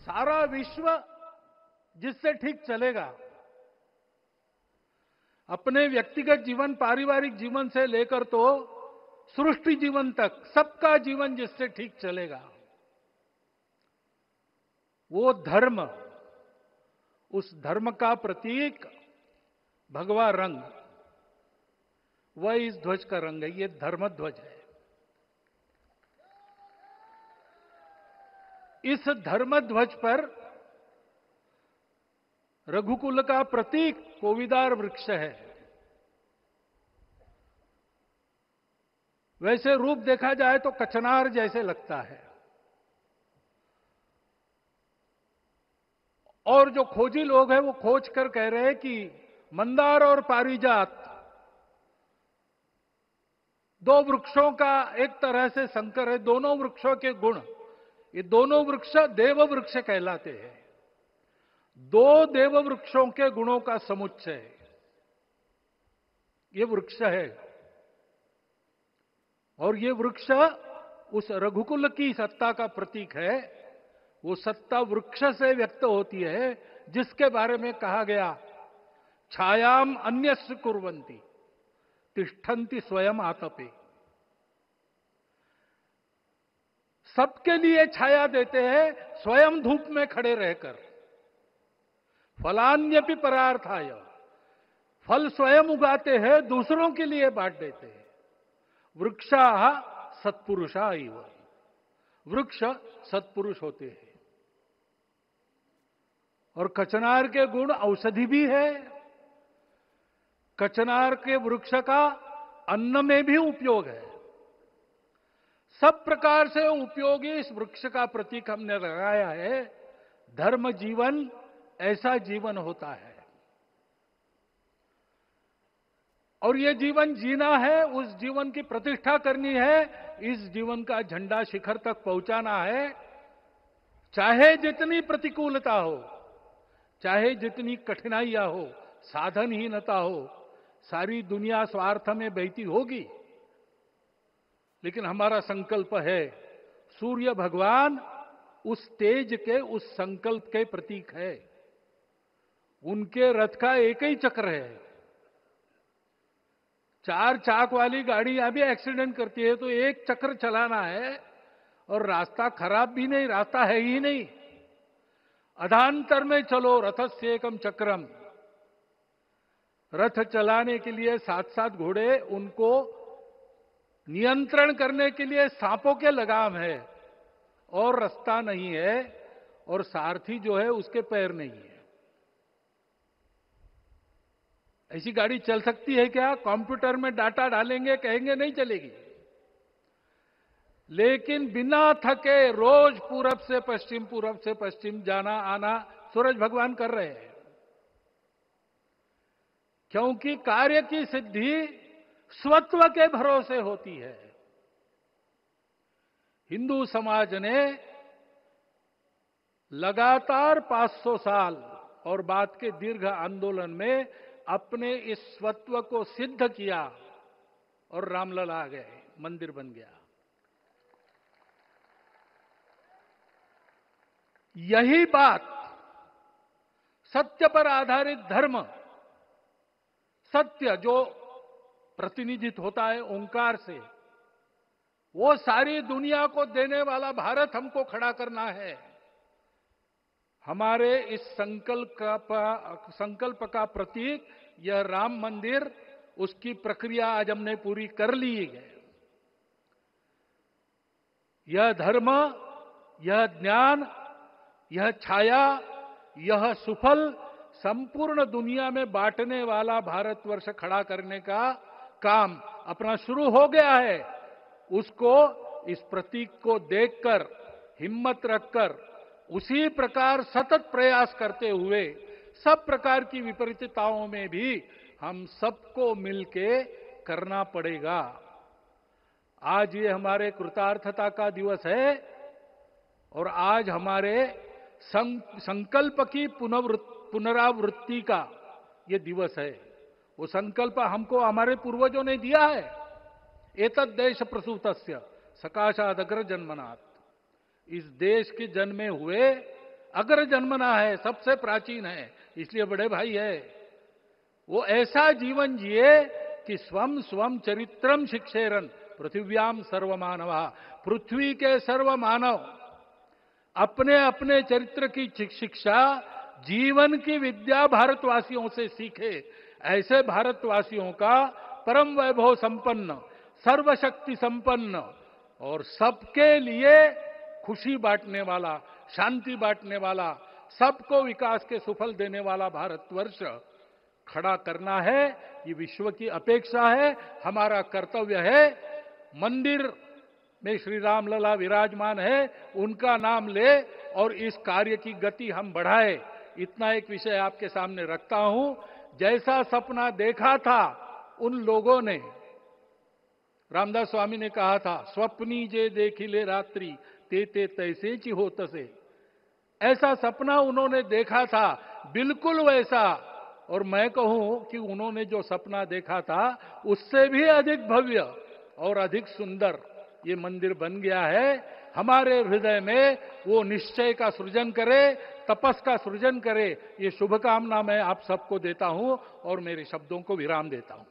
सारा विश्व जिससे ठीक चलेगा, अपने व्यक्तिगत जीवन, पारिवारिक जीवन से लेकर तो सृष्टि जीवन तक सबका जीवन जिससे ठीक चलेगा, वो धर्म, उस धर्म का प्रतीक भगवा रंग, वह इस ध्वज का रंग है। ये धर्म ध्वज है। इस धर्म ध्वज पर रघुकुल का प्रतीक कोविदार वृक्ष है। वैसे रूप देखा जाए तो कचनार जैसे लगता है, और जो खोजी लोग हैं वो खोज कर कह रहे हैं कि मंदार और पारिजात दो वृक्षों का एक तरह से संकर है। दोनों वृक्षों के गुण, ये दोनों वृक्ष देव वृक्ष कहलाते हैं। दो देव वृक्षों के गुणों का समुच्चय ये वृक्ष है, और ये वृक्ष उस रघुकुल की सत्ता का प्रतीक है। वो सत्ता वृक्ष से व्यक्त होती है, जिसके बारे में कहा गया, छायाम अन्यस्य कुर्वन्ति तिष्ठन्ति स्वयं आतपे। सबके लिए छाया देते हैं, स्वयं धूप में खड़े रहकर। फलान्यपि परार्थाय, फल स्वयं उगाते हैं, दूसरों के लिए बांट देते हैं। वृक्षा सत्पुरुषा इव, वृक्ष सत्पुरुष होते हैं। और कचनार के गुण औषधि भी है। कचनार के वृक्ष का अन्न में भी उपयोग है। सब प्रकार से उपयोगी इस वृक्ष का प्रतीक हमने लगाया है। धर्म जीवन ऐसा जीवन होता है, और ये जीवन जीना है, उस जीवन की प्रतिष्ठा करनी है, इस जीवन का झंडा शिखर तक पहुंचाना है। चाहे जितनी प्रतिकूलता हो, चाहे जितनी कठिनाइयां हो, साधनहीनता हो, सारी दुनिया स्वार्थ में बहती होगी, लेकिन हमारा संकल्प है, सूर्य भगवान उस तेज के, उस संकल्प के प्रतीक है। उनके रथ का एक ही चक्र है। 4 चाक वाली गाड़ियां भी एक्सीडेंट करती है तो एक चक्र चलाना है, और रास्ता खराब भी नहीं, रास्ता है ही नहीं। अधांतर में चलो रथस्य एकम चक्रम। रथ चलाने के लिए 7-7 घोड़े, उनको नियंत्रण करने के लिए सांपों के लगाम है, और रास्ता नहीं है, और सारथी जो है उसके पैर नहीं है। ऐसी गाड़ी चल सकती है क्या? कंप्यूटर में डाटा डालेंगे, कहेंगे नहीं चलेगी। लेकिन बिना थके रोज पूरब से पश्चिम जाना आना सूरज भगवान कर रहे हैं, क्योंकि कार्य की सिद्धि स्वत्व के भरोसे होती है। हिंदू समाज ने लगातार 500 साल और बाद के दीर्घ आंदोलन में अपने इस स्वत्व को सिद्ध किया, और रामलला आ गए, मंदिर बन गया। यही बात सत्य पर आधारित धर्म, सत्य जो प्रतिनिधित्व होता है ओंकार से, वो सारी दुनिया को देने वाला भारत हमको खड़ा करना है। हमारे इस संकल्प का प्रतीक यह राम मंदिर, उसकी प्रक्रिया आज हमने पूरी कर ली है। यह धर्म, यह ज्ञान, यह छाया, यह सुफल संपूर्ण दुनिया में बांटने वाला भारतवर्ष खड़ा करने का काम अपना शुरू हो गया है। उसको, इस प्रतीक को देखकर, हिम्मत रखकर, उसी प्रकार सतत प्रयास करते हुए, सब प्रकार की विपरीतताओं में भी हम सबको मिलके करना पड़ेगा। आज ये हमारे कृतार्थता का दिवस है, और आज हमारे संकल्प की पुनरावृत्ति का ये दिवस है। वो संकल्प हमको हमारे पूर्वजों ने दिया है। एतद् देश प्रसूतस्य सकाशादग्र जन्मनात्, इस देश के जन्मे हुए अग्र जन्मना है, सबसे प्राचीन है, इसलिए बड़े भाई है। वो ऐसा जीवन जिए कि स्वम स्वम चरित्रम शिक्षेरन पृथिव्याम सर्व मानवा, पृथ्वी के सर्व मानव अपने अपने चरित्र की शिक्षा, जीवन की विद्या भारतवासियों से सीखे। ऐसे भारतवासियों का परम वैभव संपन्न, सर्वशक्ति संपन्न और सबके लिए खुशी बांटने वाला, शांति बांटने वाला, सबको विकास के सुफल देने वाला भारतवर्ष खड़ा करना है। ये विश्व की अपेक्षा है, हमारा कर्तव्य है। मंदिर में श्री राम लला विराजमान है, उनका नाम ले और इस कार्य की गति हम बढ़ाए। इतना एक विषय आपके सामने रखता हूं। जैसा सपना देखा था उन लोगों ने, रामदास स्वामी ने कहा था, स्वप्नी जे देखिले रात्रि ते ते तैसे ची हो तसे। ऐसा सपना उन्होंने देखा था, बिल्कुल वैसा। और मैं कहूं कि उन्होंने जो सपना देखा था उससे भी अधिक भव्य और अधिक सुंदर ये मंदिर बन गया है। हमारे हृदय में वो निश्चय का सृजन करे, तपस का सृजन करे। ये शुभकामना मैं आप सबको देता हूं और मेरे शब्दों को विराम देता हूं।